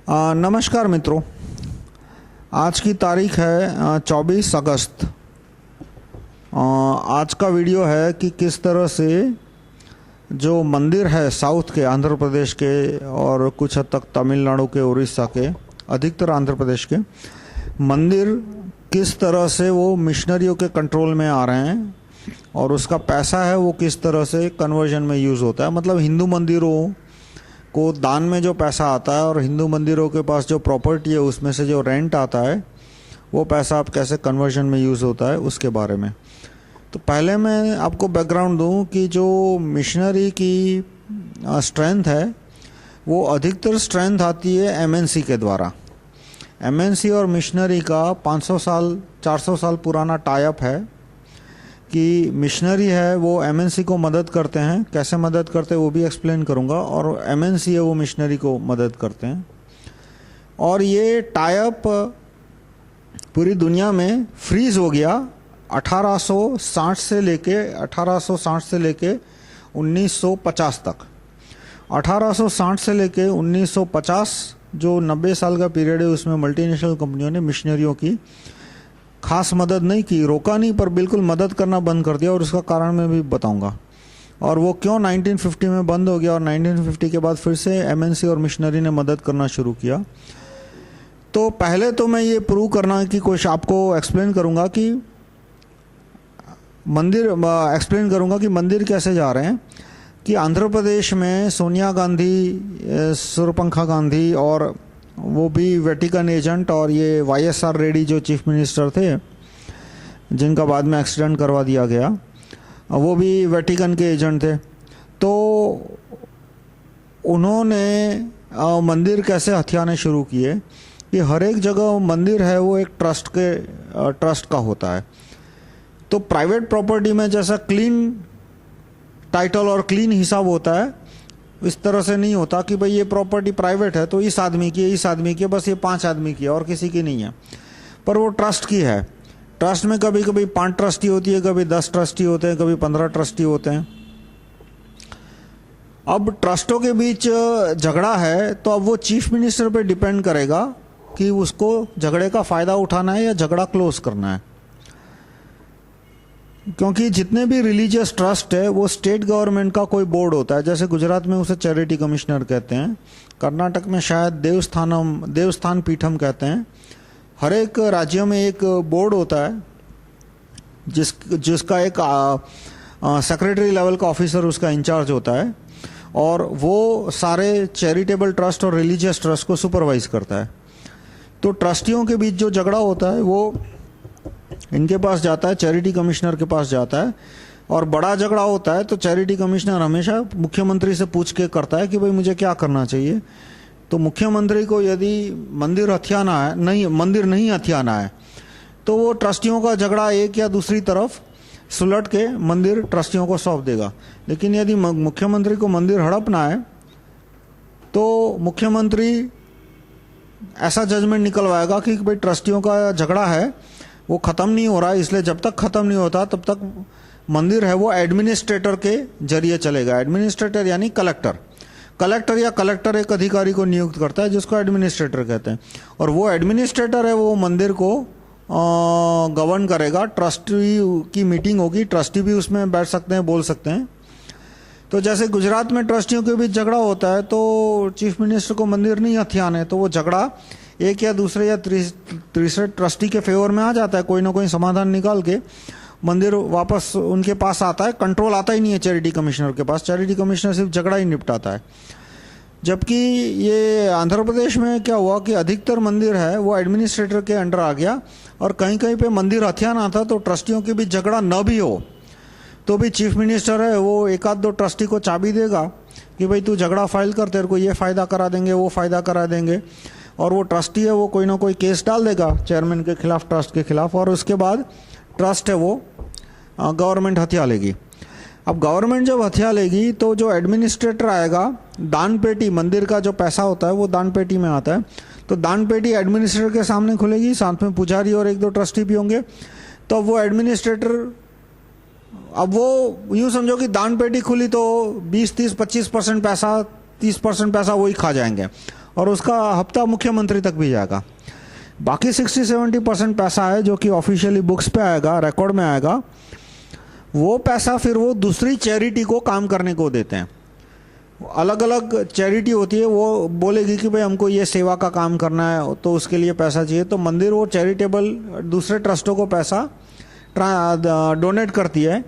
नमस्कार मित्रों। आज की तारीख है 24 अगस्त। आज का वीडियो है कि किस तरह से जो मंदिर है साउथ के, आंध्र प्रदेश के और कुछ हद तक तमिलनाडु के, उड़ीसा के, अधिकतर आंध्र प्रदेश के मंदिर किस तरह से वो मिशनरियों के कंट्रोल में आ रहे हैं और उसका पैसा है वो किस तरह से कन्वर्जन में यूज़ होता है। मतलब हिंदू मंदिरों को दान में जो पैसा आता है और हिंदू मंदिरों के पास जो प्रॉपर्टी है उसमें से जो रेंट आता है वो पैसा आप कैसे कन्वर्जन में यूज़ होता है उसके बारे में। तो पहले मैं आपको बैकग्राउंड दूं कि जो मिशनरी की स्ट्रेंथ है वो अधिकतर स्ट्रेंथ आती है एमएनसी के द्वारा। एमएनसी और मिशनरी का 500 साल 400 साल पुराना टाई अप है कि मिशनरी है वो एमएनसी को मदद करते हैं। कैसे मदद करते हैं वो भी एक्सप्लेन करूंगा, और एमएनसी है वो मिशनरी को मदद करते हैं। और ये टाई अप पूरी दुनिया में फ्रीज हो गया 1860 से लेके 1950 तक। 1860 से लेके 1950 जो 90 साल का पीरियड है उसमें मल्टीनेशनल कंपनियों ने मिशनरियों की खास मदद नहीं की, रोका नहीं, पर बिल्कुल मदद करना बंद कर दिया, और उसका कारण मैं भी बताऊंगा। और वो क्यों 1950 में बंद हो गया और 1950 के बाद फिर से एमएनसी और मिशनरी ने मदद करना शुरू किया। तो पहले तो मैं ये प्रूव करना की कोशिश आपको एक्सप्लेन करूंगा कि मंदिर कैसे जा रहे हैं। कि आंध्र प्रदेश में सोनिया गांधी, सूर्यपंखा गांधी और वो भी वेटिकन एजेंट, और ये वाईएसआर रेड्डी जो चीफ मिनिस्टर थे जिनका बाद में एक्सीडेंट करवा दिया गया, वो भी वेटिकन के एजेंट थे। तो उन्होंने मंदिर कैसे हथियाने शुरू किए कि हर एक जगह मंदिर है वो एक ट्रस्ट का होता है। तो प्राइवेट प्रॉपर्टी में जैसा क्लीन टाइटल और क्लीन हिसाब होता है, इस तरह से नहीं होता कि भाई ये प्रॉपर्टी प्राइवेट है तो इस आदमी की है, बस ये 5 आदमी की है और किसी की नहीं है, पर वो ट्रस्ट की है। ट्रस्ट में कभी कभी 5 ट्रस्टी होती है, कभी 10 ट्रस्टी होते हैं, कभी 15 ट्रस्टी होते हैं। अब ट्रस्टों के बीच झगड़ा है तो अब वो चीफ मिनिस्टर पे डिपेंड करेगा कि उसको झगड़े का फायदा उठाना है या झगड़ा क्लोज करना है। क्योंकि जितने भी रिलीजियस ट्रस्ट है वो स्टेट गवर्नमेंट का कोई बोर्ड होता है। जैसे गुजरात में उसे चैरिटी कमिश्नर कहते हैं, कर्नाटक में शायद देवस्थान पीठम कहते हैं। हर एक राज्य में एक बोर्ड होता है जिसका एक सेक्रेटरी लेवल का ऑफिसर उसका इंचार्ज होता है, और वो सारे चैरिटेबल ट्रस्ट और रिलीजियस ट्रस्ट को सुपरवाइज करता है। तो ट्रस्टियों के बीच जो झगड़ा होता है वो इनके पास जाता है, चैरिटी कमिश्नर के पास जाता है, और बड़ा झगड़ा होता है तो चैरिटी कमिश्नर हमेशा मुख्यमंत्री से पूछ के करता है कि भाई मुझे क्या करना चाहिए। तो मुख्यमंत्री को यदि मंदिर नहीं हथियाना है तो वो ट्रस्टियों का झगड़ा एक या दूसरी तरफ सुलट के मंदिर ट्रस्टियों को सौंप देगा। लेकिन यदि मुख्यमंत्री को मंदिर हड़पना है तो मुख्यमंत्री ऐसा जजमेंट निकलवाएगा कि भाई ट्रस्टियों का झगड़ा है वो खत्म नहीं हो रहा है, इसलिए जब तक खत्म नहीं होता तब तक मंदिर है वो एडमिनिस्ट्रेटर के जरिए चलेगा। एडमिनिस्ट्रेटर यानी कलेक्टर एक अधिकारी को नियुक्त करता है जिसको एडमिनिस्ट्रेटर कहते हैं, और वो एडमिनिस्ट्रेटर है वो मंदिर को गवर्न करेगा। ट्रस्टी की मीटिंग होगी, ट्रस्टी भी उसमें बैठ सकते हैं, बोल सकते हैं। तो जैसे गुजरात में ट्रस्टियों के बीच झगड़ा होता है तो चीफ मिनिस्टर को मंदिर नहीं हथियाने, तो वो झगड़ा एक या दूसरे या तीसरे ट्रस्टी के फेवर में आ जाता है। कोई ना कोई समाधान निकाल के मंदिर वापस उनके पास आता है। कंट्रोल आता ही नहीं है चैरिटी कमिश्नर के पास, चैरिटी कमिश्नर सिर्फ झगड़ा ही निपटाता है। जबकि ये आंध्र प्रदेश में क्या हुआ कि अधिकतर मंदिर है वो एडमिनिस्ट्रेटर के अंडर आ गया, और कहीं कहीं पे मंदिर हथियाना था तो ट्रस्टियों के बीच झगड़ा न भी हो तो भी चीफ मिनिस्टर है वो 1-2 ट्रस्टी को चाबी देगा कि भाई तू झगड़ा फाइल कर, तेरे को ये फायदा करा देंगे, वो फायदा करा देंगे, और वो ट्रस्टी है वो कोई ना कोई केस डाल देगा चेयरमैन के खिलाफ, ट्रस्ट के खिलाफ, और उसके बाद ट्रस्ट है वो गवर्नमेंट हथिया लेगी। अब गवर्नमेंट जब हथिया लेगी तो जो एडमिनिस्ट्रेटर आएगा, दान पेटी, मंदिर का जो पैसा होता है वो दान पेटी में आता है, तो दान पेटी एडमिनिस्ट्रेटर के सामने खुलेगी, साथ में पुजारी और 1-2 ट्रस्टी भी होंगे। तो वो एडमिनिस्ट्रेटर, अब वो यूँ समझो कि दान पेटी खुली तो 20-30-25% पैसा 30% पैसा वही खा जाएंगे और उसका हफ्ता मुख्यमंत्री तक भी जाएगा। बाकी 60-70% पैसा है जो कि ऑफिशियली बुक्स पे आएगा, रिकॉर्ड में आएगा, वो पैसा फिर वो दूसरी चैरिटी को काम करने को देते हैं। अलग अलग चैरिटी होती है, वो बोलेगी कि भाई हमको ये सेवा का काम करना है तो उसके लिए पैसा चाहिए, तो मंदिर वो चैरिटेबल दूसरे ट्रस्टों को पैसा डोनेट करती है।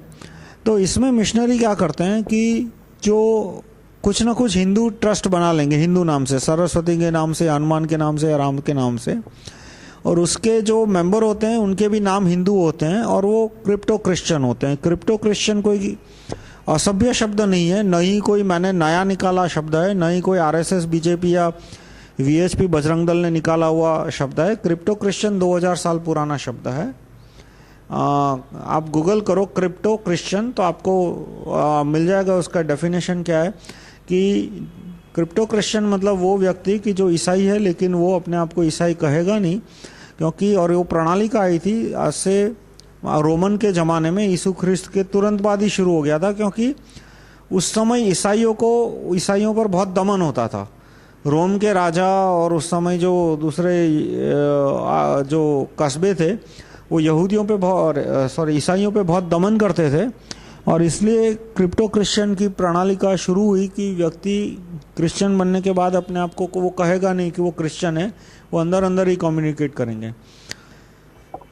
तो इसमें मिशनरी क्या करते हैं कि जो कुछ ना कुछ हिंदू ट्रस्ट बना लेंगे, हिंदू नाम से, सरस्वती के नाम से, हनुमान के नाम से या राम के नाम से, और उसके जो मेंबर होते हैं उनके भी नाम हिंदू होते हैं और वो क्रिप्टो क्रिश्चियन होते हैं। क्रिप्टो क्रिश्चियन कोई असभ्य शब्द नहीं है, न ही कोई मैंने नया निकाला शब्द है, न ही कोई आरएसएस, बीजेपी या वीएचपी बजरंग दल ने निकाला हुआ शब्द है। क्रिप्टो क्रिश्चियन 2000 साल पुराना शब्द है। आप गूगल करो क्रिप्टो क्रिश्चियन तो आपको मिल जाएगा उसका डेफिनेशन क्या है कि क्रिप्टो क्रिश्चियन मतलब वो व्यक्ति कि जो ईसाई है लेकिन वो अपने आप को ईसाई कहेगा नहीं, क्योंकि और वो प्रणाली का आई थी आज से रोमन के ज़माने में, यीशु ख्रिस्त के तुरंत बाद ही शुरू हो गया था, क्योंकि उस समय ईसाइयों पर बहुत दमन होता था। रोम के राजा और उस समय जो दूसरे जो कस्बे थे वो यहूदियों पे ईसाइयों पे बहुत दमन करते थे, और इसलिए क्रिप्टो क्रिश्चियन की प्रणाली का शुरू हुई कि व्यक्ति क्रिश्चियन बनने के बाद अपने आप को वो कहेगा नहीं कि वो क्रिश्चियन है, वो अंदर अंदर ही कम्युनिकेट करेंगे।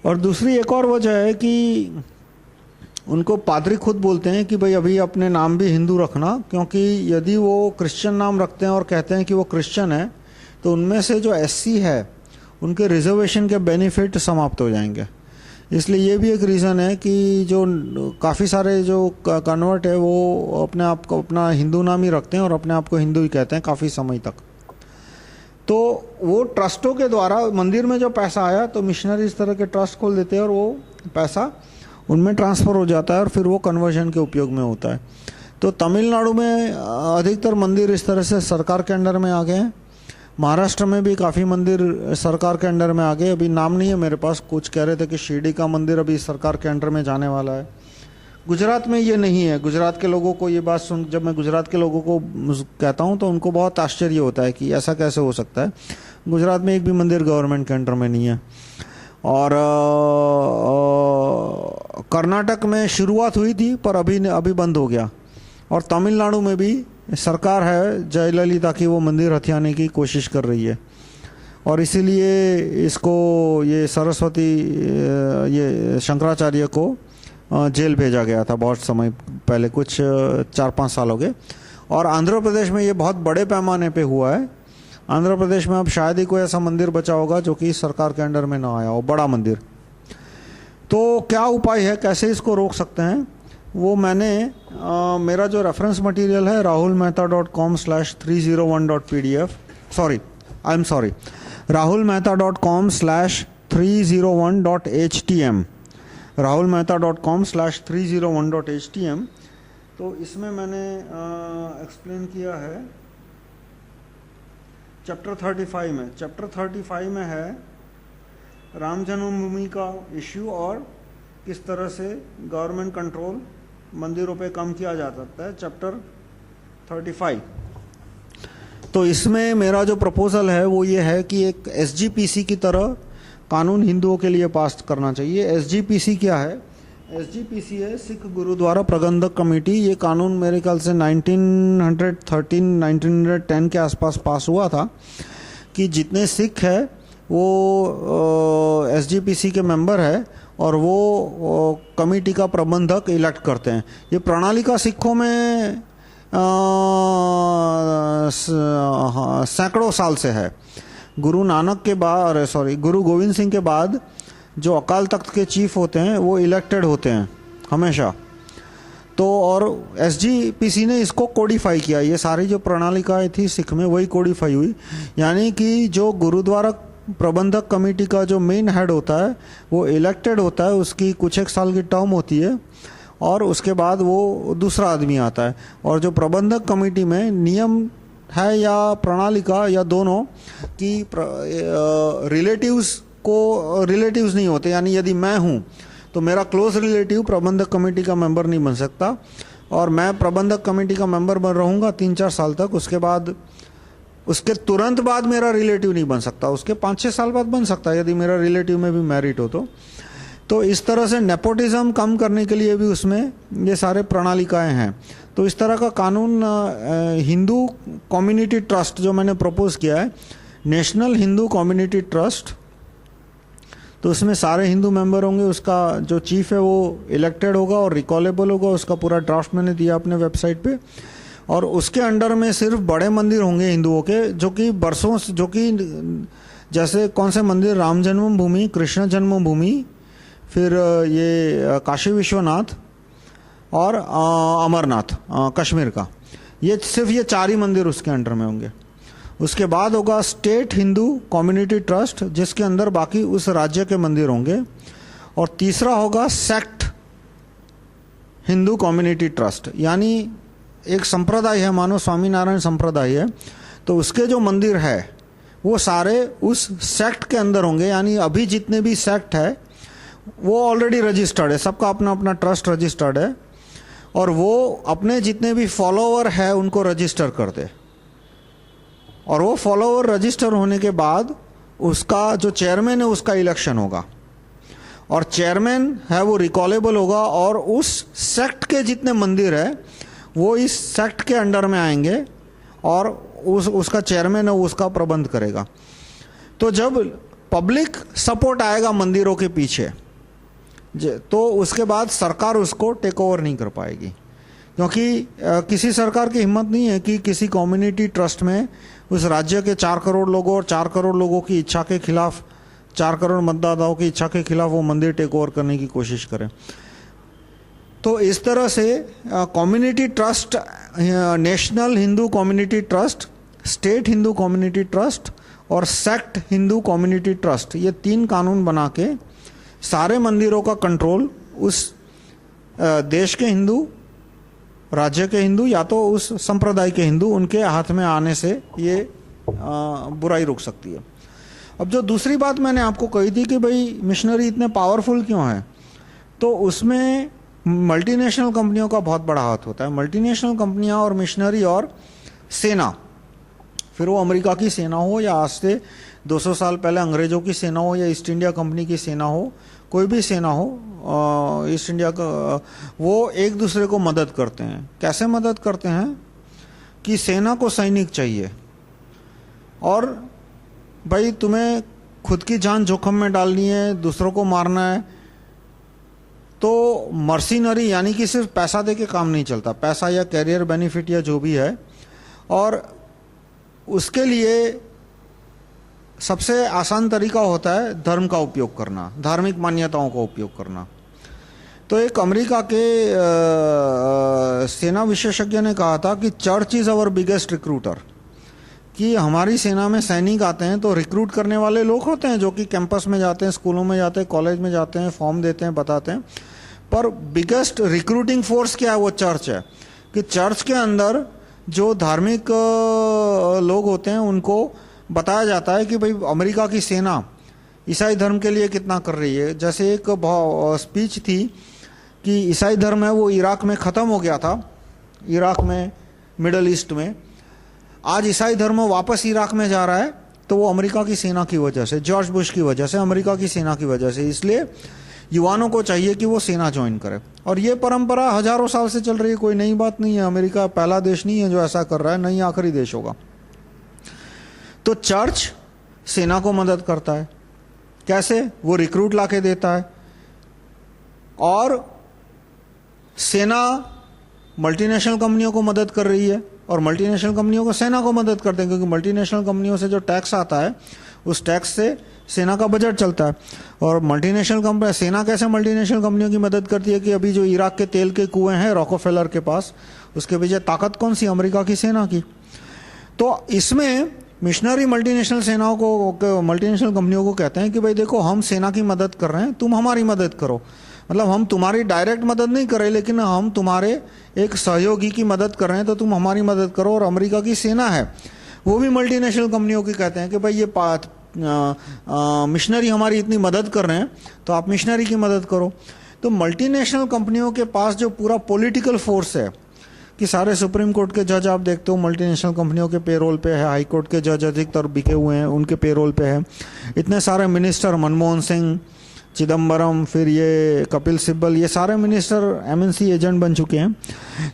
और दूसरी एक और वजह है कि उनको पादरी खुद बोलते हैं कि भाई अभी अपने नाम भी हिंदू रखना, क्योंकि यदि वो क्रिश्चियन नाम रखते हैं और कहते हैं कि वो क्रिश्चियन है तो उनमें से जो एससी है उनके रिजर्वेशन के बेनिफिट समाप्त हो जाएंगे। इसलिए ये भी एक रीज़न है कि जो काफ़ी सारे जो कन्वर्ट है वो अपने आप को अपना हिंदू नाम ही रखते हैं और अपने आप को हिंदू ही कहते हैं काफ़ी समय तक। तो वो ट्रस्टों के द्वारा मंदिर में जो पैसा आया तो मिशनरी इस तरह के ट्रस्ट खोल देते हैं और वो पैसा उनमें ट्रांसफ़र हो जाता है और फिर वो कन्वर्जन के उपयोग में होता है। तो तमिलनाडु में अधिकतर मंदिर इस तरह से सरकार के अंडर में आ गए हैं। महाराष्ट्र में भी काफ़ी मंदिर सरकार के अंडर में आ गए। अभी नाम नहीं है मेरे पास, कुछ कह रहे थे कि शिरडी का मंदिर अभी सरकार के अंडर में जाने वाला है। गुजरात में ये नहीं है। गुजरात के लोगों को ये बात सुन, जब मैं गुजरात के लोगों को कहता हूँ तो उनको बहुत आश्चर्य होता है कि ऐसा कैसे हो सकता है। गुजरात में एक भी मंदिर गवर्नमेंट के अंडर में नहीं है। और कर्नाटक में शुरुआत हुई थी पर अभी बंद हो गया। और तमिलनाडु में भी सरकार है जयललिता की, वो मंदिर हथियाने की कोशिश कर रही है और इसीलिए इसको ये सरस्वती ये शंकराचार्य को जेल भेजा गया था बहुत समय पहले, कुछ 4-5 साल हो गए। और आंध्र प्रदेश में ये बहुत बड़े पैमाने पे हुआ है। आंध्र प्रदेश में अब शायद ही कोई ऐसा मंदिर बचा होगा जो कि सरकार के अंडर में ना आया हो, बड़ा मंदिर। तो क्या उपाय है, कैसे इसको रोक सकते हैं, वो मैंने मेरा जो रेफरेंस मटेरियल है rahulmehta.com/301.pdf rahulmehta.com/301.htm rahulmehta.com/301.htm। तो इसमें मैंने एक्सप्लेन किया है चैप्टर 35 में है राम जन्मभूमि का इश्यू और किस तरह से गवर्नमेंट कंट्रोल मंदिरों पे कम किया जा सकता है, चैप्टर 35। तो इसमें मेरा जो प्रपोजल है वो ये है कि एक एसजीपीसी की तरह कानून हिंदुओं के लिए पास करना चाहिए। एसजीपीसी क्या है? एसजीपीसी है सिख गुरुद्वारा प्रबंधक कमेटी। ये कानून मेरे ख्याल से 1910 के आसपास पास हुआ था कि जितने सिख है वो एसजीपीसी के मेंबर है और वो कमेटी का प्रबंधक इलेक्ट करते हैं। ये प्रणाली का सिखों में सैकड़ों साल से है। गुरु नानक के बाद गुरु गोविंद सिंह के बाद जो अकाल तख्त के चीफ होते हैं वो इलेक्टेड होते हैं हमेशा। तो और एसजीपीसी ने इसको कोडिफाई किया। ये सारी जो प्रणालिकाएं थी सिख में वही कोडिफाई हुई, यानी कि जो गुरुद्वारा प्रबंधक कमेटी का जो मेन हेड होता है वो इलेक्टेड होता है, उसकी कुछ एक साल की टर्म होती है और उसके बाद वो दूसरा आदमी आता है। और जो प्रबंधक कमेटी में नियम है या प्रणालिका या दोनों कि रिलेटिव्स नहीं होते, यानी यदि मैं हूँ तो मेरा क्लोज रिलेटिव प्रबंधक कमेटी का मेंबर नहीं बन सकता और मैं प्रबंधक कमेटी का मेंबर बन रहूँगा 3-4 साल तक। उसके बाद उसके तुरंत बाद मेरा रिलेटिव नहीं बन सकता, उसके 5-6 साल बाद बन सकता है यदि मेरा रिलेटिव में भी मेरिट हो तो इस तरह से नेपोटिज्म कम करने के लिए भी उसमें ये सारे प्रणालिकाएं हैं। तो इस तरह का कानून हिंदू कम्युनिटी ट्रस्ट जो मैंने प्रपोज किया है, नेशनल हिंदू कम्युनिटी ट्रस्ट, तो उसमें सारे हिंदू मेंबर होंगे, उसका जो चीफ है वो इलेक्टेड होगा और रिकॉलेबल होगा, उसका पूरा ड्राफ्ट मैंने दिया अपने वेबसाइट पे। और उसके अंडर में सिर्फ बड़े मंदिर होंगे हिंदुओं के, जो कि बरसों से, जो कि जैसे कौन से मंदिर, राम जन्मभूमि, कृष्ण जन्मभूमि, फिर ये काशी विश्वनाथ और अमरनाथ कश्मीर का, ये सिर्फ ये 4 ही मंदिर उसके अंडर में होंगे। उसके बाद होगा स्टेट हिंदू कम्युनिटी ट्रस्ट, जिसके अंदर बाकी उस राज्य के मंदिर होंगे। और तीसरा होगा सेक्ट हिंदू कम्युनिटी ट्रस्ट, यानी एक संप्रदाय है, मानो स्वामीनारायण संप्रदाय है, तो उसके जो मंदिर है वो सारे उस सेक्ट के अंदर होंगे। यानी अभी जितने भी सेक्ट है वो ऑलरेडी रजिस्टर्ड है, सबका अपना अपना ट्रस्ट रजिस्टर्ड है, और वो अपने जितने भी फॉलोअर है उनको रजिस्टर कर दे। और वो फॉलोअर रजिस्टर होने के बाद उसका जो चेयरमैन है उसका इलेक्शन होगा, और चेयरमैन है वो रिकॉलेबल होगा, और उस सेक्ट के जितने मंदिर है वो इस सेक्ट के अंडर में आएंगे, और उसका चेयरमैन है उसका प्रबंध करेगा। तो जब पब्लिक सपोर्ट आएगा मंदिरों के पीछे, तो उसके बाद सरकार उसको टेक ओवर नहीं कर पाएगी, क्योंकि किसी सरकार की हिम्मत नहीं है कि किसी कम्युनिटी ट्रस्ट में उस राज्य के 4 करोड़ लोगों और 4 करोड़ लोगों की इच्छा के खिलाफ, 4 करोड़ मतदाताओं की इच्छा के खिलाफ वो मंदिर टेक ओवर करने की कोशिश करे। तो इस तरह से community trust, national Hindu community trust, state Hindu community trust और सेक्ट हिंदू कम्युनिटी ट्रस्ट, ये 3 कानून बना के सारे मंदिरों का कंट्रोल उस देश के हिंदू, राज्य के हिंदू या तो उस संप्रदाय के हिंदू, उनके हाथ में आने से ये बुराई रुक सकती है। अब जो दूसरी बात मैंने आपको कही थी कि भाई मिशनरी इतने पावरफुल क्यों हैं, तो उसमें मल्टीनेशनल कंपनियों का बहुत बड़ा हाथ होता है। मल्टीनेशनल कंपनियां और मिशनरी और सेना, फिर वो अमेरिका की सेना हो या आज से 200 साल पहले अंग्रेजों की सेना हो या ईस्ट इंडिया कंपनी की सेना हो, कोई भी सेना हो ईस्ट इंडिया का, वो एक दूसरे को मदद करते हैं। कैसे मदद करते हैं कि सेना को सैनिक चाहिए, और भाई तुम्हें खुद की जान जोखिम में डालनी है, दूसरों को मारना है, तो मर्सिनरी यानी कि सिर्फ पैसा दे के काम नहीं चलता, पैसा या कैरियर बेनिफिट या जो भी है, और उसके लिए सबसे आसान तरीका होता है धर्म का उपयोग करना, धार्मिक मान्यताओं का उपयोग करना। तो एक अमेरिका के सेना विशेषज्ञ ने कहा था कि church is our biggest recruiter, कि हमारी सेना में सैनिक आते हैं तो रिक्रूट करने वाले लोग होते हैं जो कि कैंपस में जाते हैं, स्कूलों में जाते हैं, कॉलेज में जाते हैं, फॉर्म देते हैं, बताते हैं, पर बिगेस्ट रिक्रूटिंग फोर्स क्या है, वो चर्च है। कि चर्च के अंदर जो धार्मिक लोग होते हैं उनको बताया जाता है कि भाई अमेरिका की सेना ईसाई धर्म के लिए कितना कर रही है। जैसे एक स्पीच थी कि ईसाई धर्म है वो इराक में ख़त्म हो गया था, इराक में, मिडल ईस्ट में, आज ईसाई धर्म वापस इराक में जा रहा है, तो वो अमेरिका की सेना की वजह से, जॉर्ज बुश की वजह से, अमेरिका की सेना की वजह से। इसलिए युवाओं को चाहिए कि वो सेना ज्वाइन करे, और ये परंपरा हजारों साल से चल रही है, कोई नई बात नहीं है। अमेरिका पहला देश नहीं है जो ऐसा कर रहा है, नहीं आखिरी देश होगा। तो चर्च सेना को मदद करता है, कैसे? वो रिक्रूट लाके देता है, और सेना मल्टीनेशनल कंपनियों को मदद कर रही है, और मल्टीनेशनल कंपनियों को सेना को मदद करते हैं, क्योंकि मल्टीनेशनल कंपनियों से जो टैक्स आता है उस टैक्स से सेना का बजट चलता है। और मल्टीनेशनल कंपनी, सेना कैसे मल्टीनेशनल कंपनियों की मदद करती है कि अभी जो इराक के तेल के कुएं हैं रॉकफेलर के पास, उसके पीछे ताकत कौन सी? अमेरिका की सेना की। तो इसमें मिशनरी मल्टीनेशनल सेनाओं को, मल्टीनेशनल कंपनियों को कहते हैं कि भाई देखो, हम सेना की मदद कर रहे हैं, तुम हमारी मदद करो। मतलब हम तुम्हारी डायरेक्ट मदद नहीं कर रहे, लेकिन हम तुम्हारे एक सहयोगी की मदद कर रहे हैं, तो तुम हमारी मदद करो। और अमेरिका की सेना है वो भी मल्टीनेशनल कंपनियों की कहते हैं कि भाई ये मिशनरी हमारी इतनी मदद कर रहे हैं, तो आप मिशनरी की मदद करो। तो मल्टीनेशनल कंपनियों के पास जो पूरा पॉलिटिकल फोर्स है कि सारे सुप्रीम कोर्ट के जज आप देखते हो मल्टीनेशनल कंपनियों के पेरोल पे है, हाई कोर्ट के जज अधिकतर बिके हुए हैं उनके पेरोल पे है, इतने सारे मिनिस्टर, मनमोहन सिंह, चिदम्बरम, फिर ये कपिल सिब्बल, ये सारे मिनिस्टर एमएनसी एजेंट बन चुके हैं।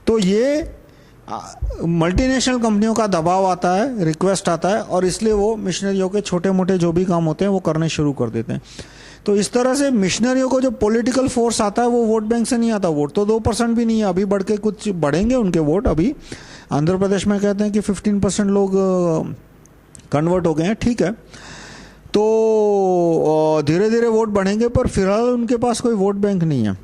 तो ये मल्टीनेशनल कंपनियों का दबाव आता है, रिक्वेस्ट आता है, और इसलिए वो मिशनरियों के छोटे मोटे जो भी काम होते हैं वो करने शुरू कर देते हैं। तो इस तरह से मिशनरियों को जो पॉलिटिकल फोर्स आता है वो वोट बैंक से नहीं आता। वोट तो 2% भी नहीं है, अभी बढ़ के कुछ बढ़ेंगे उनके वोट। अभी आंध्र प्रदेश में कहते हैं कि 15% लोग कन्वर्ट हो गए हैं, ठीक है। तो धीरे धीरे वोट बढ़ेंगे, पर फिलहाल उनके पास कोई वोट बैंक नहीं है।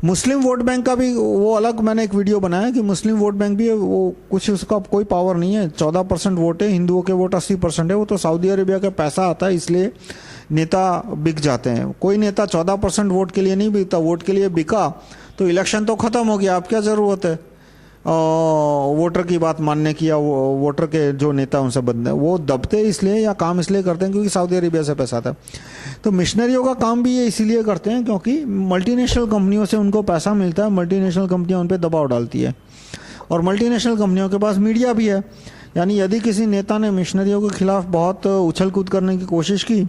मुस्लिम वोट बैंक का भी वो अलग मैंने एक वीडियो बनाया कि मुस्लिम वोट बैंक भी है, वो कुछ उसका कोई पावर नहीं है। 14% वोट है, हिंदुओं के वोट 80% है। वो तो सऊदी अरेबिया का पैसा आता है, इसलिए नेता बिक जाते हैं। कोई नेता 14% वोट के लिए नहीं बिकता। वोट के लिए बिका तो इलेक्शन तो खत्म हो गया, अब क्या जरूरत है वोटर की बात मानने की, या वोटर के जो नेता उनसे बदलने। वो दबते इसलिए या काम इसलिए करते हैं क्योंकि सऊदी अरेबिया से पैसा आता है। तो मिशनरियों का काम भी ये इसीलिए करते हैं क्योंकि मल्टीनेशनल कंपनियों से उनको पैसा मिलता है, मल्टीनेशनल कंपनियां उन पर दबाव डालती है, और मल्टीनेशनल कंपनियों के पास मीडिया भी है। यानी यदि किसी नेता ने मिशनरियों के खिलाफ बहुत उछल कूद करने की कोशिश की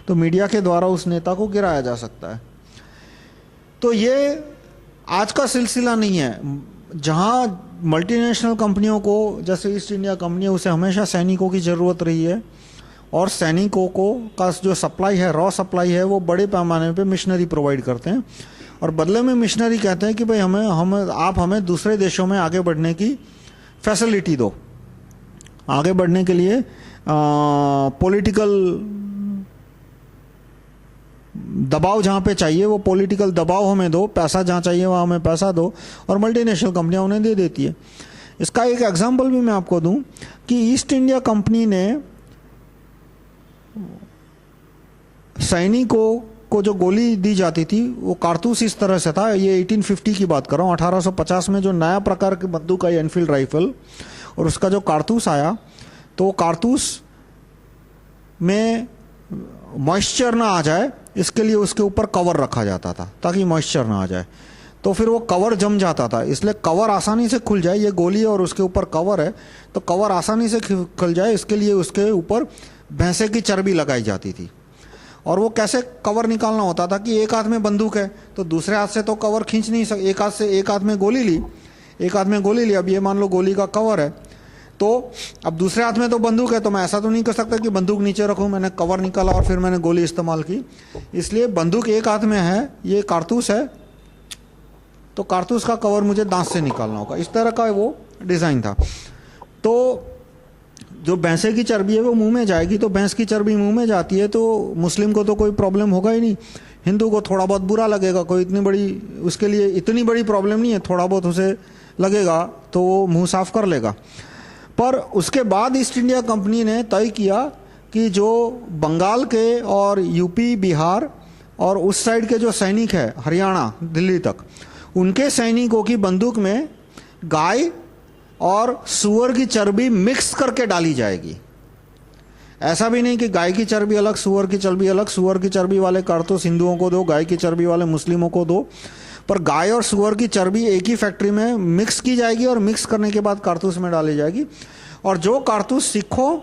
तो मीडिया के द्वारा उस नेता को गिराया जा सकता है। तो ये आज का सिलसिला नहीं है। जहां मल्टीनेशनल कंपनियों को, जैसे ईस्ट इंडिया कंपनी है, उसे हमेशा सैनिकों की ज़रूरत रही है, और सैनिकों को का जो सप्लाई है, रॉ सप्लाई है, वो बड़े पैमाने पे मिशनरी प्रोवाइड करते हैं, और बदले में मिशनरी कहते हैं कि भाई आप हमें दूसरे देशों में आगे बढ़ने की फैसिलिटी दो। आगे बढ़ने के लिए पॉलिटिकल दबाव जहाँ पे चाहिए वो पॉलिटिकल दबाव हमें दो, पैसा जहाँ चाहिए वहाँ हमें पैसा दो, और मल्टीनेशनल कंपनियाँ उन्हें दे देती है। इसका एक एग्जांपल भी मैं आपको दूं कि ईस्ट इंडिया कंपनी ने सैनिकों को जो गोली दी जाती थी वो कारतूस इस तरह से था। ये 1850 की बात कर रहा हूँ, 1850 में जो नया प्रकार की बंदूक आई एनफील्ड राइफल, और उसका जो कारतूस आया, तो कारतूस में मॉइस्चर ना आ जाए इसके लिए उसके ऊपर कवर रखा जाता था ताकि मॉइस्चर ना आ जाए। तो फिर वो कवर जम जाता था, इसलिए कवर आसानी से खुल जाए। ये गोली और उसके ऊपर कवर है तो कवर आसानी से खुल जाए, इसके लिए उसके ऊपर भैंसे की चर्बी लगाई जाती थी। और वो कैसे कवर निकालना होता था कि एक हाथ में बंदूक है तो दूसरे हाथ से तो कवर खींच नहीं सकते। एक हाथ में गोली ली, अब ये मान लो गोली का कवर है, तो अब दूसरे हाथ में तो बंदूक है, तो मैं ऐसा तो नहीं कर सकता कि बंदूक नीचे रखूं। मैंने कवर निकाला और फिर मैंने गोली इस्तेमाल की, इसलिए बंदूक एक हाथ में है, ये कारतूस है, तो कारतूस का कवर मुझे दांत से निकालना होगा। इस तरह का वो डिज़ाइन था। तो जो भैंसे की चर्बी है वो मुंह में जाएगी, तो भैंस की चर्बी मुंह में जाती है तो मुस्लिम को तो कोई प्रॉब्लम होगा ही नहीं, हिंदू को थोड़ा बहुत बुरा लगेगा, कोई उसके लिए इतनी बड़ी प्रॉब्लम नहीं है, थोड़ा बहुत उसे लगेगा तो वो मुंह साफ कर लेगा। पर उसके बाद ईस्ट इंडिया कंपनी ने तय किया कि जो बंगाल के और यूपी, बिहार और उस साइड के जो सैनिक है, हरियाणा, दिल्ली तक, उनके सैनिकों की बंदूक में गाय और सूअर की चर्बी मिक्स करके डाली जाएगी। ऐसा भी नहीं कि गाय की चर्बी अलग, सूअर की चर्बी अलग, सूअर की चर्बी वाले कारतूस हिंदुओं को दो, गाय की चर्बी वाले मुस्लिमों को दो। पर गाय और सूअर की चर्बी एक ही फैक्ट्री में मिक्स की जाएगी और मिक्स करने के बाद कारतूस में डाली जाएगी। और जो कारतूस सिखों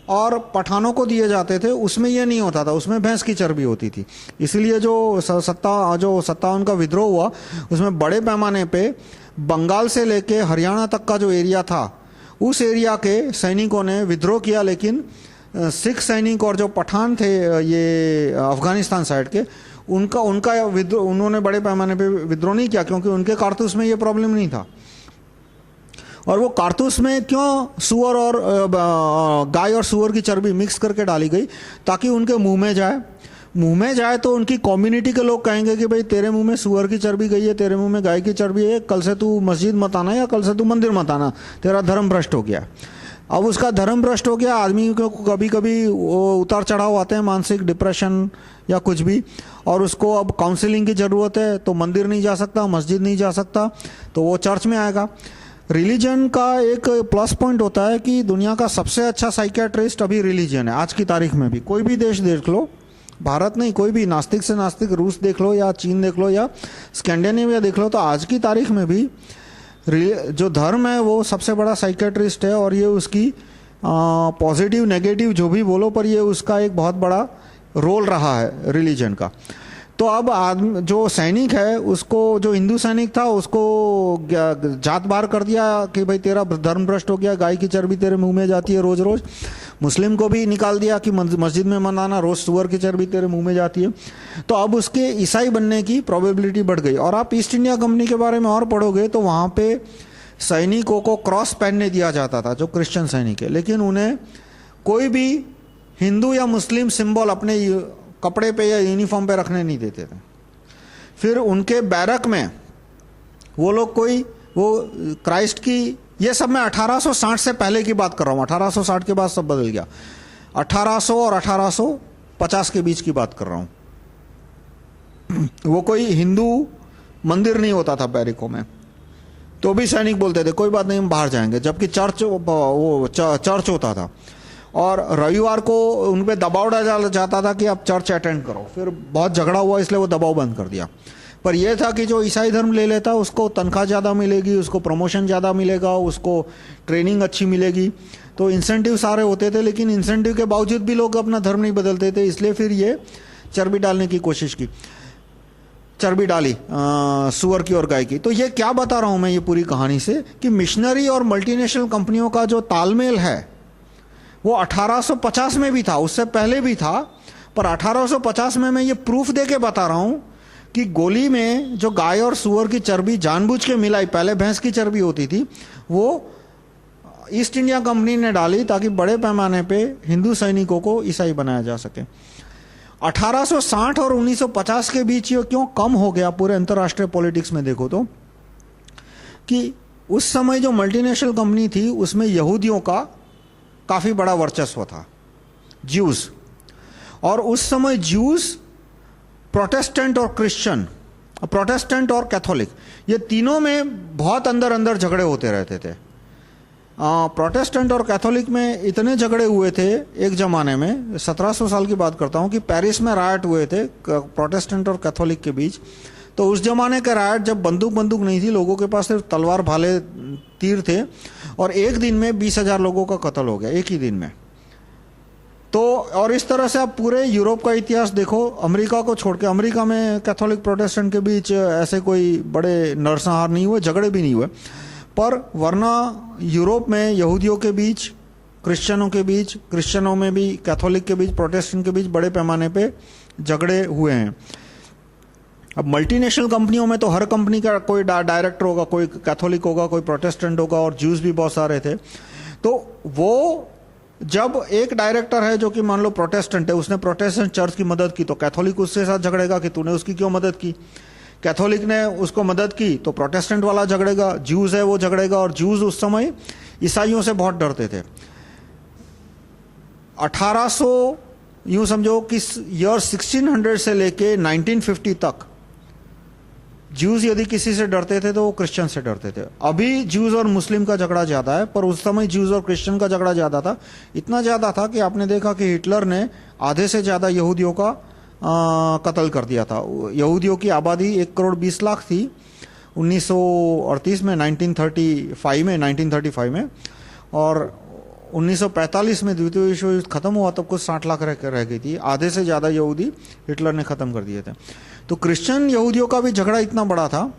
और पठानों को दिए जाते थे उसमें ये नहीं होता था, उसमें भैंस की चर्बी होती थी। इसलिए जो 57 का विद्रोह हुआ उसमें बड़े पैमाने पे बंगाल से लेके हरियाणा तक का जो एरिया था उस एरिया के सैनिकों ने विद्रोह किया, लेकिन सिख सैनिक और जो पठान थे ये अफगानिस्तान साइड के, उनका विद्रोह, उन्होंने बड़े पैमाने पे विद्रोह नहीं किया क्योंकि उनके कारतूस में ये प्रॉब्लम नहीं था। और वो कारतूस में क्यों सूअर और गाय और सूअर की चर्बी मिक्स करके डाली गई, ताकि उनके मुंह में जाए तो उनकी कम्युनिटी के लोग कहेंगे कि भाई तेरे मुंह में सूअर की चर्बी गई है, तेरे मुंह में गाय की चर्बी है, कल से तू मस्जिद मत आना या कल से तू मंदिर मत आना, तेरा धर्म भ्रष्ट हो गया। अब उसका धर्म भ्रष्ट हो गया, आदमी को कभी कभी उतार चढ़ाव आते हैं, मानसिक डिप्रेशन या कुछ भी, और उसको अब काउंसलिंग की ज़रूरत है, तो मंदिर नहीं जा सकता, मस्जिद नहीं जा सकता, तो वो चर्च में आएगा। रिलीजन का एक प्लस पॉइंट होता है कि दुनिया का सबसे अच्छा साइकियाट्रिस्ट अभी रिलीजन है। आज की तारीख में भी कोई भी देश देख लो, भारत नहीं, कोई भी, नास्तिक से नास्तिक रूस देख लो या चीन देख लो या स्कैंडिनेविया देख लो, तो आज की तारीख में भी जो धर्म है वो सबसे बड़ा साइकेट्रिस्ट है, और ये उसकी पॉजिटिव नेगेटिव जो भी बोलो, पर ये उसका एक बहुत बड़ा रोल रहा है रिलीजन का। तो अब आदमी जो सैनिक है उसको, जो हिंदू सैनिक था उसको जात बार कर दिया कि भाई तेरा धर्म भ्रष्ट हो गया, गाय की चर्बी तेरे मुंह में जाती है रोज रोज। मुस्लिम को भी निकाल दिया कि मस्जिद में मनाना, रोज सुअर की चर्बी तेरे मुंह में जाती है। तो अब उसके ईसाई बनने की प्रोबेबिलिटी बढ़ गई। और आप ईस्ट इंडिया कंपनी के बारे में और पढ़ोगे तो वहाँ पे सैनिकों को क्रॉस पहनने दिया जाता था, जो क्रिश्चियन सैनिक है, लेकिन उन्हें कोई भी हिंदू या मुस्लिम सिंबल अपने कपड़े पे या यूनिफॉर्म पे रखने नहीं देते थे। फिर उनके बैरक में वो लोग वो क्राइस्ट की, ये सब मैं 1860 से पहले की बात कर रहा हूँ, 1860 के बाद सब बदल गया। 1800 और 1850 के बीच की बात कर रहा हूँ। वो कोई हिंदू मंदिर नहीं होता था बैरिकों में, तो भी सैनिक बोलते थे कोई बात नहीं हम बाहर जाएंगे, जबकि चर्च होता था। और रविवार को उन पे दबाव डाला जाता था कि आप चर्च अटेंड करो। फिर बहुत झगड़ा हुआ इसलिए वो दबाव बंद कर दिया। पर यह था कि जो ईसाई धर्म ले लेता उसको तनख्वाह ज़्यादा मिलेगी, उसको प्रमोशन ज़्यादा मिलेगा, उसको ट्रेनिंग अच्छी मिलेगी, तो इंसेंटिव सारे होते थे। लेकिन इंसेंटिव के बावजूद भी लोग अपना धर्म नहीं बदलते थे, इसलिए फिर ये चर्बी डालने की कोशिश की, चर्बी डाली सुअर की और गाय की। तो ये क्या बता रहा हूँ मैं ये पूरी कहानी से, कि मिशनरी और मल्टीनेशनल कंपनियों का जो तालमेल है वो 1850 में भी था, उससे पहले भी था। पर 1850 में मैं ये प्रूफ दे के बता रहा हूं कि गोली में जो गाय और सुअर की चर्बी जानबूझ के मिलाई, पहले भैंस की चर्बी होती थी, वो ईस्ट इंडिया कंपनी ने डाली ताकि बड़े पैमाने पे हिंदू सैनिकों को ईसाई बनाया जा सके। 1860 और 1950 के बीच ये क्यों कम हो गया पूरे अंतर्राष्ट्रीय पॉलिटिक्स में देखो तो, कि उस समय जो मल्टीनेशनल कंपनी थी उसमें यहूदियों का काफी बड़ा वर्चस्व था, ज्यूज। और उस समय ज्यूज, प्रोटेस्टेंट और क्रिश्चियन, प्रोटेस्टेंट और कैथोलिक, ये तीनों में बहुत अंदर अंदर झगड़े होते रहते थे। प्रोटेस्टेंट और कैथोलिक में इतने झगड़े हुए थे एक जमाने में, 1700 साल की बात करता हूँ, कि पेरिस में रायट हुए थे प्रोटेस्टेंट और कैथोलिक के बीच। तो उस जमाने के रायट जब बंदूक नहीं थी, लोगों के पास सिर्फ तलवार भाले तीर थे, और एक दिन में 20,000 लोगों का कत्ल हो गया, एक ही दिन में। तो और इस तरह से आप पूरे यूरोप का इतिहास देखो, अमेरिका को छोड़ के, अमेरिका में कैथोलिक प्रोटेस्टेंट के बीच ऐसे कोई बड़े नरसंहार नहीं हुए, झगड़े भी नहीं हुए। पर वरना यूरोप में यहूदियों के बीच, क्रिश्चियनों के बीच, क्रिश्चियनों में भी, कैथोलिक के बीच, प्रोटेस्टेंट के बीच बड़े पैमाने पे झगड़े हुए हैं। अब मल्टीनेशनल कंपनियों में तो हर कंपनी का कोई डायरेक्टर होगा, कोई कैथोलिक होगा, कोई प्रोटेस्टेंट होगा, और ज्यूज भी बहुत सारे थे। तो वो जब एक डायरेक्टर है जो कि मान लो प्रोटेस्टेंट है, उसने प्रोटेस्टेंट चर्च की मदद की, तो कैथोलिक उसके साथ झगड़ेगा कि तूने उसकी क्यों मदद की। कैथोलिक ने उसको मदद की तो प्रोटेस्टेंट वाला झगड़ेगा, ज्यूज है वो झगड़ेगा। और ज्यूज उस समय ईसाइयों से बहुत डरते थे। 1800 यूं समझो कि ईयर 1600 से लेके 1950 तक ज्यूज यदि किसी से डरते थे तो वो क्रिश्चियन से डरते थे। अभी ज्यूज और मुस्लिम का झगड़ा ज्यादा है, पर उस समय ज्यूज और क्रिश्चियन का झगड़ा ज्यादा था। इतना ज्यादा था कि आपने देखा कि हिटलर ने आधे से ज्यादा यहूदियों का कत्ल कर दिया था। यहूदियों की आबादी 1 करोड़ 20 लाख थी 1938 में, 1935 में, और 1945 में द्वितीय विश्व युद्ध खत्म हुआ तब कुछ 60 लाख रह गई थी। आधे से ज्यादा यहूदी हिटलर ने खत्म कर दिए थे। तो क्रिश्चियन यहूदियों का भी झगड़ा इतना बड़ा था।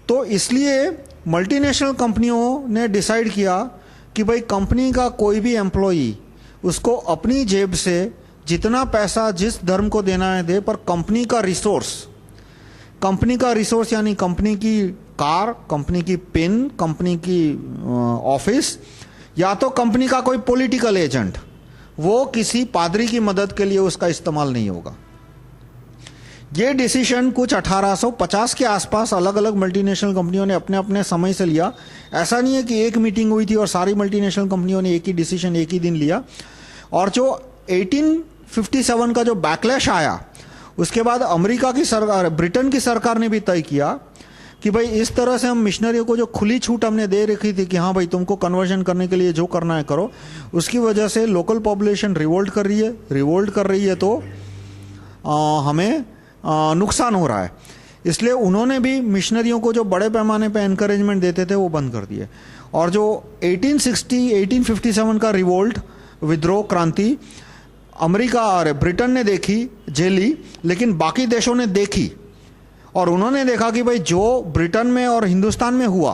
तो इसलिए मल्टीनेशनल कंपनियों ने डिसाइड किया कि भाई कंपनी का कोई भी एम्प्लॉई उसको अपनी जेब से जितना पैसा जिस धर्म को देना है दे, पर कंपनी का रिसोर्स यानी कंपनी की कार, कंपनी की पिन, कंपनी की ऑफिस, या तो कंपनी का कोई पॉलिटिकल एजेंट, वो किसी पादरी की मदद के लिए उसका इस्तेमाल नहीं होगा। ये डिसीजन कुछ 1850 के आसपास अलग अलग मल्टीनेशनल कंपनियों ने अपने अपने समय से लिया। ऐसा नहीं है कि एक मीटिंग हुई थी और सारी मल्टीनेशनल कंपनियों ने एक ही डिसीजन एक ही दिन लिया। और जो 1857 का जो बैकलैश आया, उसके बाद अमेरिका की सरकार, ब्रिटेन की सरकार ने भी तय किया कि भाई इस तरह से हम मिशनरियों को जो खुली छूट हमने दे रखी थी कि हाँ भाई तुमको कन्वर्जन करने के लिए जो करना है करो, उसकी वजह से लोकल पॉपुलेशन रिवोल्ट कर रही है तो हमें नुकसान हो रहा है। इसलिए उन्होंने भी मिशनरियों को जो बड़े पैमाने पे एनकरेजमेंट देते थे वो बंद कर दिए। और जो 1857 का रिवोल्ट, विद्रोह, क्रांति अमेरिका और ब्रिटेन ने देखी, झेली, लेकिन बाकी देशों ने देखी और उन्होंने देखा कि भाई जो ब्रिटेन में और हिंदुस्तान में हुआ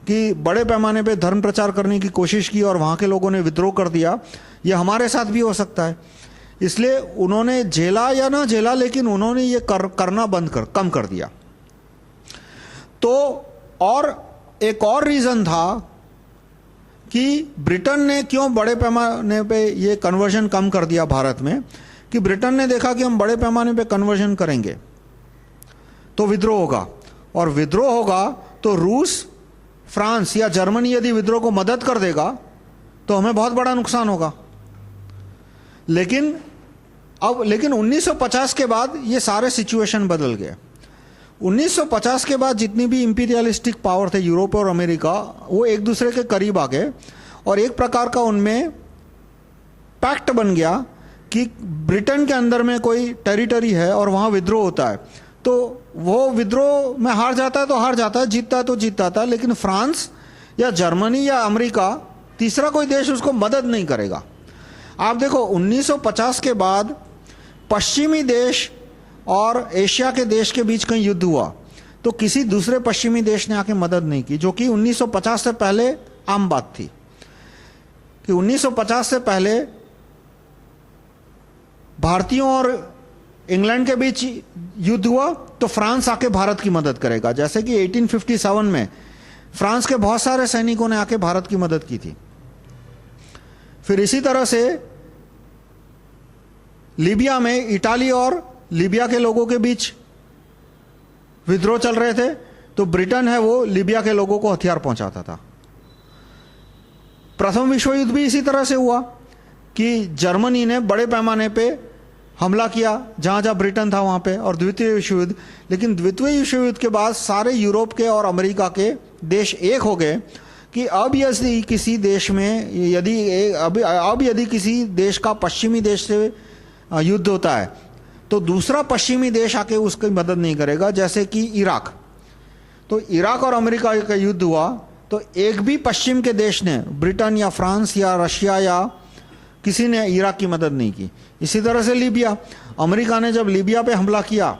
कि बड़े पैमाने पे धर्म प्रचार करने की कोशिश की और वहाँ के लोगों ने विद्रोह कर दिया, ये हमारे साथ भी हो सकता है। इसलिए उन्होंने झेला या ना झेला, लेकिन उन्होंने ये करना कम कर दिया। तो और एक और रीज़न था कि ब्रिटेन ने क्यों बड़े पैमाने पे ये कन्वर्जन कम कर दिया भारत में, कि ब्रिटेन ने देखा कि हम बड़े पैमाने पे कन्वर्जन करेंगे तो विद्रोह होगा, और विद्रोह होगा तो रूस, फ्रांस या जर्मनी यदि विद्रोह को मदद कर देगा तो हमें बहुत बड़ा नुकसान होगा। लेकिन 1950 के बाद ये सारे सिचुएशन बदल गए। 1950 के बाद जितनी भी इंपीरियलिस्टिक पावर थे यूरोप और अमेरिका, वो एक दूसरे के करीब आ गए और एक प्रकार का उनमें पैक्ट बन गया कि ब्रिटेन के अंदर में कोई टेरिटरी है और वहाँ विद्रोह होता है तो वो विद्रोह में हार जाता है तो हार जाता है, जीतता है तो जीतता था, लेकिन फ्रांस या जर्मनी या अमेरिका, तीसरा कोई देश उसको मदद नहीं करेगा। आप देखो 1950 के बाद पश्चिमी देश और एशिया के देश के बीच कहीं युद्ध हुआ तो किसी दूसरे पश्चिमी देश ने आके मदद नहीं की, जो कि 1950 से पहले आम बात थी। कि 1950 से पहले भारतीयों और इंग्लैंड के बीच युद्ध हुआ तो फ्रांस आके भारत की मदद करेगा, जैसे कि 1857 में फ्रांस के बहुत सारे सैनिकों ने आके भारत की मदद की थी। फिर इसी तरह से लीबिया में इटाली और लीबिया के लोगों के बीच विद्रोह चल रहे थे तो ब्रिटेन है वो लीबिया के लोगों को हथियार पहुंचाता था। प्रथम विश्व युद्ध भी इसी तरह से हुआ कि जर्मनी ने बड़े पैमाने पे हमला किया जहां जहां ब्रिटेन था वहां पे, और द्वितीय विश्व युद्ध। लेकिन द्वितीय विश्व युद्ध के बाद सारे यूरोप के और अमेरिका के देश एक हो गए कि अब यदि किसी देश में यदि किसी देश का पश्चिमी देश से युद्ध होता है तो दूसरा पश्चिमी देश आके उसकी मदद नहीं करेगा। जैसे कि इराक, तो इराक और अमेरिका का युद्ध हुआ तो एक भी पश्चिम के देश ने, ब्रिटेन या फ्रांस या रशिया या किसी ने इराक की मदद नहीं की। इसी तरह से लीबिया, अमेरिका ने जब लीबिया पे हमला किया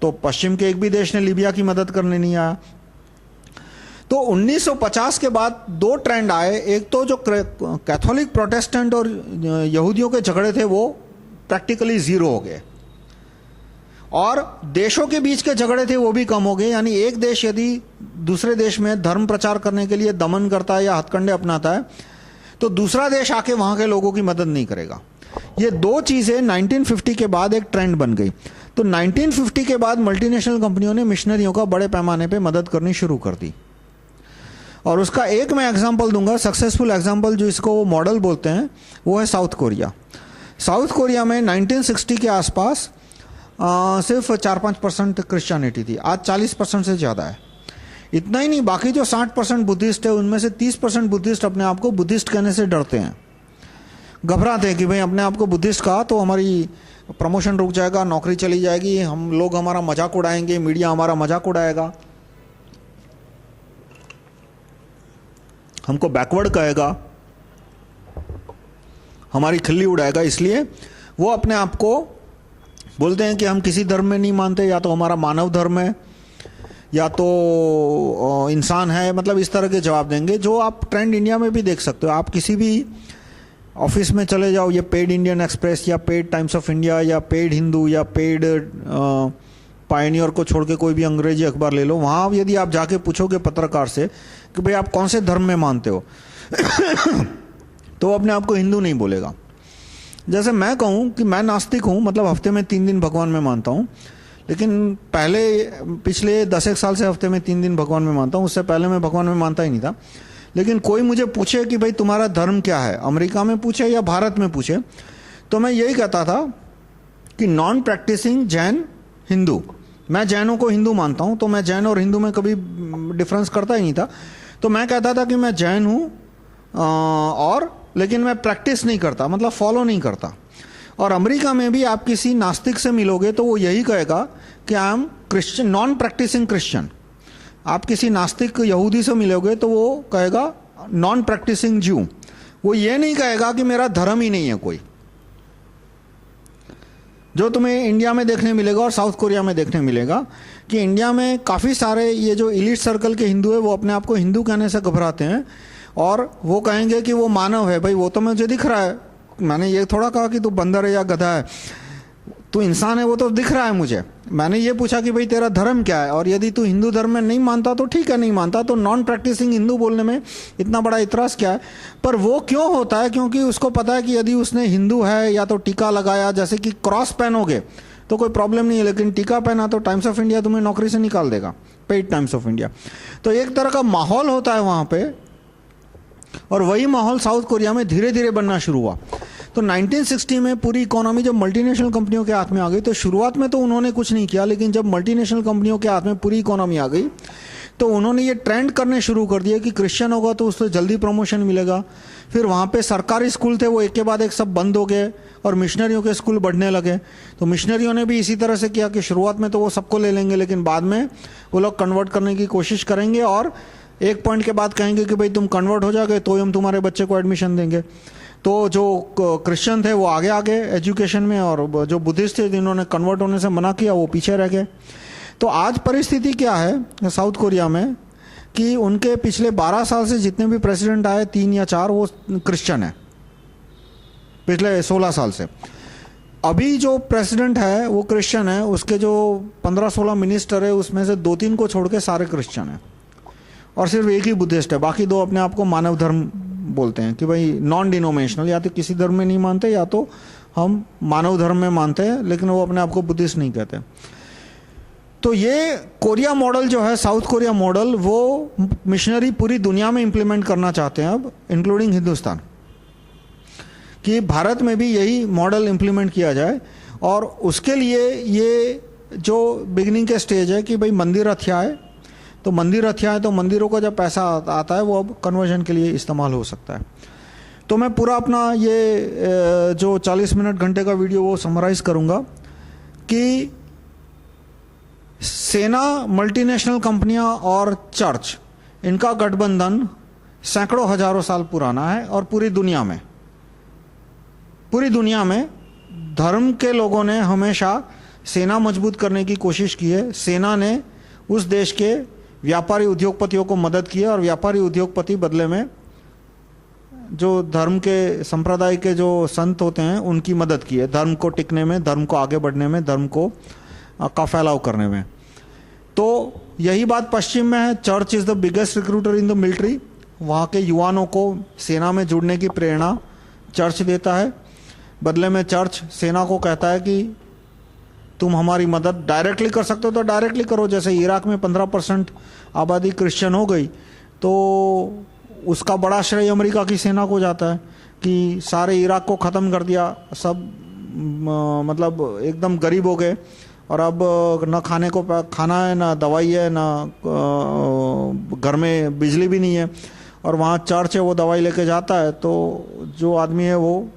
तो पश्चिम के एक भी देश ने लीबिया की मदद करने नहीं आया। तो 1950 के बाद दो ट्रेंड आए, एक तो जो कैथोलिक, प्रोटेस्टेंट और यहूदियों के झगड़े थे वो प्रैक्टिकली जीरो हो गए, और देशों के बीच के झगड़े थे वो भी कम हो गए। यानी एक देश यदि दूसरे देश में धर्म प्रचार करने के लिए दमन करता है या हथकंडे अपनाता है तो दूसरा देश आके वहां के लोगों की मदद नहीं करेगा। ये दो चीजें 1950 के बाद एक ट्रेंड बन गई। तो 1950 के बाद मल्टीनेशनल कंपनियों ने मिशनरियों का बड़े पैमाने पे मदद करनी शुरू कर दी, और उसका एक मैं एग्जांपल दूंगा, सक्सेसफुल एग्जांपल, जो इसको वो मॉडल बोलते हैं, वो है साउथ कोरिया। साउथ कोरिया में 1960 के आसपास सिर्फ 4-5% क्रिश्चियनिटी थी, आज 40% से ज़्यादा है। इतना ही नहीं, बाकी जो 60% बुद्धिस्ट है उनमें से 30% बुद्धिस्ट अपने आप को बुद्धिस्ट कहने से डरते हैं, घबराते हैं कि भाई अपने आप को बुद्धिस्ट कहा तो हमारी प्रमोशन रुक जाएगा, नौकरी चली जाएगी, हम लोग हमारा मजाक उड़ाएंगे, मीडिया हमारा मजाक उड़ाएगा, हमको बैकवर्ड कहेगा, हमारी खिल्ली उड़ाएगा। इसलिए वो अपने आप को बोलते हैं कि हम किसी धर्म में नहीं मानते, या तो हमारा मानव धर्म है या तो इंसान है, मतलब इस तरह के जवाब देंगे, जो आप ट्रेंड इंडिया में भी देख सकते हो। आप किसी भी ऑफिस में चले जाओ, ये पेड इंडियन एक्सप्रेस या पेड टाइम्स ऑफ इंडिया या पेड हिंदू या पेड पायनियर को छोड़ के कोई भी अंग्रेजी अखबार ले लो, वहाँ यदि आप जाके पूछोगे पत्रकार से कि भाई आप कौन से धर्म में मानते हो तो वो अपने आप को हिंदू नहीं बोलेगा। जैसे मैं कहूँ कि मैं नास्तिक हूँ, मतलब हफ्ते में 3 दिन भगवान में मानता हूँ, लेकिन पिछले 10 साल से हफ्ते में 3 दिन भगवान में मानता हूँ, उससे पहले मैं भगवान में मानता ही नहीं था। लेकिन कोई मुझे पूछे कि भाई तुम्हारा धर्म क्या है, अमेरिका में पूछे या भारत में पूछे, तो मैं यही कहता था कि नॉन प्रैक्टिसिंग जैन हिंदू। मैं जैनों को हिंदू मानता हूँ, तो मैं जैन और हिंदू में कभी डिफरेंस करता ही नहीं था। तो मैं कहता था कि मैं जैन हूँ और लेकिन मैं प्रैक्टिस नहीं करता, मतलब फॉलो नहीं करता। और अमेरिका में भी आप किसी नास्तिक से मिलोगे तो वो यही कहेगा कि I am Christian, non practising Christian. आप किसी नास्तिक यहूदी से मिलोगे तो वो कहेगा नॉन प्रैक्टिसिंग ज्यू, वो ये नहीं कहेगा कि मेरा धर्म ही नहीं है कोई। जो तुम्हें इंडिया में देखने मिलेगा और साउथ कोरिया में देखने मिलेगा कि इंडिया में काफ़ी सारे ये जो इलीट सर्कल के हिंदू है वो अपने आप को हिंदू कहने से घबराते हैं और वो कहेंगे कि वो मानव है। भाई वो तो मुझे दिख रहा है, मैंने ये थोड़ा कहा कि तू बंदर है या गधा है, तू इंसान है वो तो दिख रहा है मुझे। मैंने ये पूछा कि भाई तेरा धर्म क्या है, और यदि तू हिंदू धर्म में नहीं मानता तो ठीक है, नहीं मानता तो नॉन प्रैक्टिसिंग हिंदू बोलने में इतना बड़ा इतराज़ क्या है। पर वो क्यों होता है? क्योंकि उसको पता है कि यदि उसने हिंदू है या तो टीका लगाया, जैसे कि क्रॉस पहनोगे तो कोई प्रॉब्लम नहीं है, लेकिन टीका पहना तो टाइम्स ऑफ इंडिया तुम्हें नौकरी से निकाल देगा, पेड टाइम्स ऑफ इंडिया। तो एक तरह का माहौल होता है वहाँ पे, और वही माहौल साउथ कोरिया में धीरे धीरे बनना शुरू हुआ। तो 1960 में पूरी इकोनॉमी जब मल्टीनेशनल कंपनियों के हाथ में आ गई, तो शुरुआत में तो उन्होंने कुछ नहीं किया, लेकिन जब मल्टीनेशनल कंपनियों के हाथ में पूरी इकोनॉमी आ गई तो उन्होंने ये ट्रेंड करने शुरू कर दिया कि क्रिश्चियन होगा तो उससे जल्दी प्रमोशन मिलेगा। फिर वहाँ पे सरकारी स्कूल थे वो एक के बाद एक सब बंद हो गए और मिशनरियों के स्कूल बढ़ने लगे। तो मिशनरियों ने भी इसी तरह से किया कि शुरुआत में तो वो सबको ले लेंगे, लेकिन बाद में वो लोग कन्वर्ट करने की कोशिश करेंगे और एक पॉइंट के बाद कहेंगे कि भाई तुम कन्वर्ट हो जाओगे तो हम तुम्हारे बच्चे को एडमिशन देंगे। तो जो क्रिश्चियन थे वो आगे आगे एजुकेशन में, और जो बुद्धिस्ट थे जिन्होंने कन्वर्ट होने से मना किया वो पीछे रह गए। तो आज परिस्थिति क्या है साउथ कोरिया में कि उनके पिछले 12 साल से जितने भी प्रेसिडेंट आए 3 या 4 वो क्रिश्चियन है, पिछले 16 साल से। अभी जो प्रेसिडेंट है वो क्रिश्चियन है, उसके जो 15-16 मिनिस्टर है उसमें से 2-3 को छोड़ के सारे क्रिश्चियन है, और सिर्फ एक ही बुद्धिस्ट है। बाकी 2 अपने आप को मानव धर्म बोलते हैं कि भाई नॉन डिनोमिनेशनल, या तो किसी धर्म में नहीं मानते या तो हम मानव धर्म में मानते हैं, लेकिन वो अपने आप को बुद्धिस्ट नहीं कहते। तो ये कोरिया मॉडल जो है, साउथ कोरिया मॉडल, वो मिशनरी पूरी दुनिया में इंप्लीमेंट करना चाहते हैं अब, इंक्लूडिंग हिंदुस्तान, कि भारत में भी यही मॉडल इंप्लीमेंट किया जाए। और उसके लिए ये जो बिगिनिंग के स्टेज है कि भाई मंदिर अथियाय, तो मंदिर अथियाय तो मंदिरों का जब पैसा आता है वो अब कन्वर्जन के लिए इस्तेमाल हो सकता है। तो मैं पूरा अपना ये जो 40 मिनट घंटे का वीडियो वो समराइज करूँगा कि सेना, मल्टीनेशनल कंपनियां और चर्च, इनका गठबंधन सैकड़ों हजारों साल पुराना है, और पूरी दुनिया में धर्म के लोगों ने हमेशा सेना मजबूत करने की कोशिश की है। सेना ने उस देश के व्यापारी उद्योगपतियों को मदद की है, और व्यापारी उद्योगपति बदले में जो धर्म के संप्रदाय के जो संत होते हैं उनकी मदद की है, धर्म को टिकने में, धर्म को आगे बढ़ने में, धर्म को का फैलाव करने में। तो यही बात पश्चिम में है। Church is the biggest recruiter in the military. वहाँ के युवाओं को सेना में जुड़ने की प्रेरणा चर्च देता है। बदले में चर्च सेना को कहता है कि तुम हमारी मदद डायरेक्टली कर सकते हो तो डायरेक्टली करो। जैसे इराक में 15% आबादी क्रिश्चियन हो गई तो उसका बड़ा श्रेय अमेरिका की सेना को जाता है कि सारे इराक को ख़त्म कर दिया, सब मतलब एकदम गरीब हो गए, और अब न खाने को खाना है, ना दवाई है, ना घर में बिजली भी नहीं है, और वहाँ चर्च है वो दवाई लेके जाता है, तो जो आदमी है वो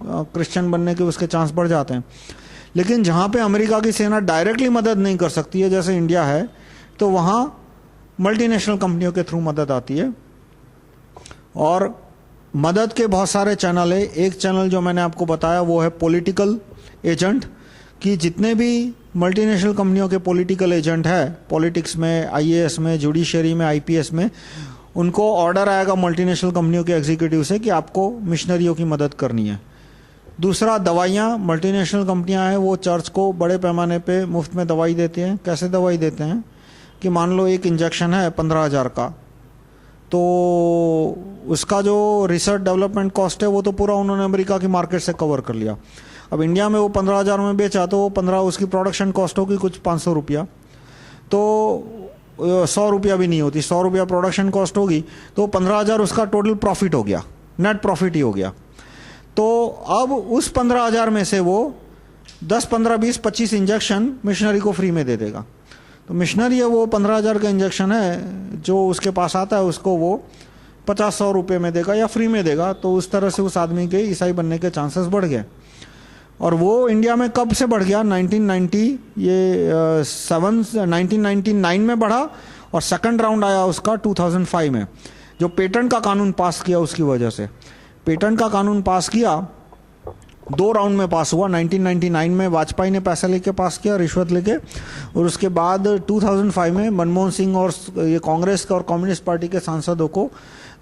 क्रिश्चियन बनने के उसके चांस बढ़ जाते हैं। लेकिन जहाँ पे अमेरिका की सेना डायरेक्टली मदद नहीं कर सकती है, जैसे इंडिया है, तो वहाँ मल्टीनेशनल कंपनियों के थ्रू मदद आती है। और मदद के बहुत सारे चैनल है। एक चैनल जो मैंने आपको बताया वो है पॉलिटिकल एजेंट, कि जितने भी मल्टीनेशनल कंपनियों के पॉलिटिकल एजेंट है, पॉलिटिक्स में, आईएएस में, जुडिशरी में, आईपीएस में, उनको ऑर्डर आएगा मल्टीनेशनल कंपनियों के एग्जीक्यूटिव से कि आपको मिशनरियों की मदद करनी है। दूसरा, दवाइयाँ, मल्टीनेशनल कंपनियां हैं वो चर्च को बड़े पैमाने पे मुफ्त में दवाई देती हैं। कैसे दवाई देते हैं कि मान लो एक इंजेक्शन है 15,000 का, तो उसका जो रिसर्च डेवलपमेंट कॉस्ट है वो तो पूरा उन्होंने अमेरिका की मार्केट से कवर कर लिया। अब इंडिया में वो 15,000 में बेचा तो वो 15 उसकी प्रोडक्शन कॉस्ट होगी कुछ 500 रुपया, तो 100 रुपया भी नहीं होती, 100 रुपया प्रोडक्शन कॉस्ट होगी, तो 15,000 उसका टोटल प्रॉफिट हो गया, नेट प्रॉफिट ही हो गया। तो अब उस 15,000 में से वो 10, 15, 20, 25 इंजेक्शन मिशनरी को फ्री में दे देगा। तो मिशनरी है वो 15,000 का इंजेक्शन है जो उसके पास आता है उसको वो 50-100 रुपये में देगा या फ्री में देगा। तो उस तरह से उस आदमी के ईसाई बनने के चांसेस बढ़ गए। और वो इंडिया में कब से बढ़ गया, 1999 में बढ़ा, और सेकंड राउंड आया उसका 2005 में, जो पेटेंट का कानून पास किया उसकी वजह से। पेटेंट का कानून पास किया, 2 राउंड में पास हुआ। 1999 में वाजपेयी ने पैसा लेके पास किया, रिश्वत लेके, और उसके बाद 2005 में मनमोहन सिंह और ये कांग्रेस का और कम्युनिस्ट पार्टी के सांसदों को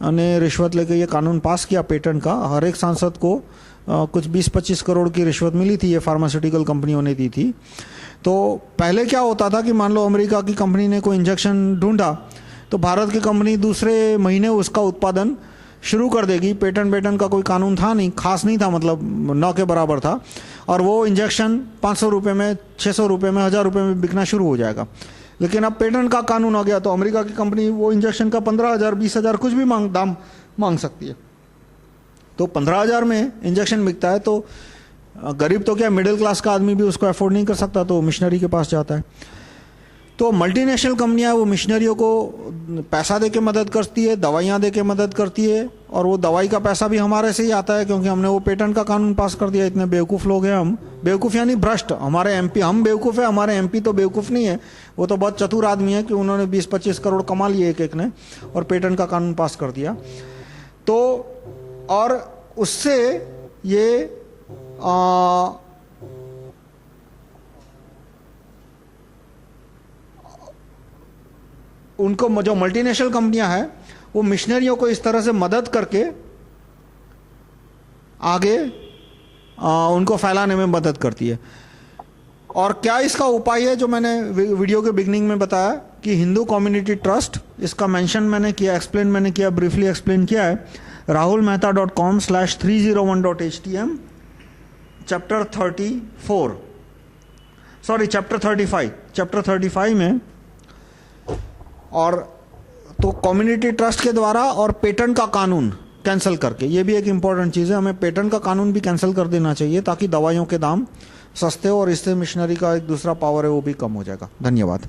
ने रिश्वत लेके ये कानून पास किया पेटेंट का। हर एक सांसद को कुछ 20-25 करोड़ की रिश्वत मिली थी, ये फार्मास्यूटिकल कंपनियों ने दी थी। तो पहले क्या होता था कि मान लो अमेरिका की कंपनी ने कोई इंजेक्शन ढूंढा, तो भारत की कंपनी दूसरे महीने उसका उत्पादन शुरू कर देगी। पेटेंट का कोई कानून था नहीं, खास नहीं था, मतलब न के बराबर था, और वो इंजेक्शन 500 रुपये में, 600 रुपये में, 1000 रुपये में बिकना शुरू हो जाएगा। लेकिन अब पेटेंट का कानून आ गया तो अमेरिका की कंपनी वो इंजेक्शन का 15,000, 20,000 कुछ भी दाम मांग सकती है। तो 15,000 में इंजेक्शन बिकता है, तो गरीब तो क्या, मिडिल क्लास का आदमी भी उसको अफोर्ड नहीं कर सकता, तो मिशनरी के पास जाता है। तो मल्टीनेशनल कंपनियां वो मिशनरियों को पैसा दे के मदद करती है, दवाइयां दे के मदद करती है, और वो दवाई का पैसा भी हमारे से ही आता है, क्योंकि हमने वो पेटेंट का कानून पास कर दिया। इतने बेवकूफ़ लोग हैं हम, बेवकूफ़ यानी भ्रष्ट। हमारे एमपी, हम बेवकूफ़ है, हमारे एमपी तो बेवकूफ़ नहीं है, वो तो बहुत चतुर आदमी है कि उन्होंने 20-25 करोड़ कमा लिए एक ने, और पेटेंट का कानून पास कर दिया। तो और उससे ये उनको जो मल्टीनेशनल कंपनियां हैं वो मिशनरियों को इस तरह से मदद करके आगे उनको फैलाने में मदद करती है। और क्या इसका उपाय है, जो मैंने वीडियो के बिगनिंग में बताया कि हिंदू कम्युनिटी ट्रस्ट, इसका मेंशन मैंने किया, एक्सप्लेन मैंने किया, ब्रीफली एक्सप्लेन किया है rahulmehta.com/301.htm चैप्टर 35 में। और तो कम्युनिटी ट्रस्ट के द्वारा और पेटेंट का कानून कैंसिल करके, ये भी एक इंपॉर्टेंट चीज़ है, हमें पेटेंट का कानून भी कैंसिल कर देना चाहिए ताकि दवाइयों के दाम सस्ते हो, और इससे मिशनरी का एक दूसरा पावर है वो भी कम हो जाएगा। धन्यवाद।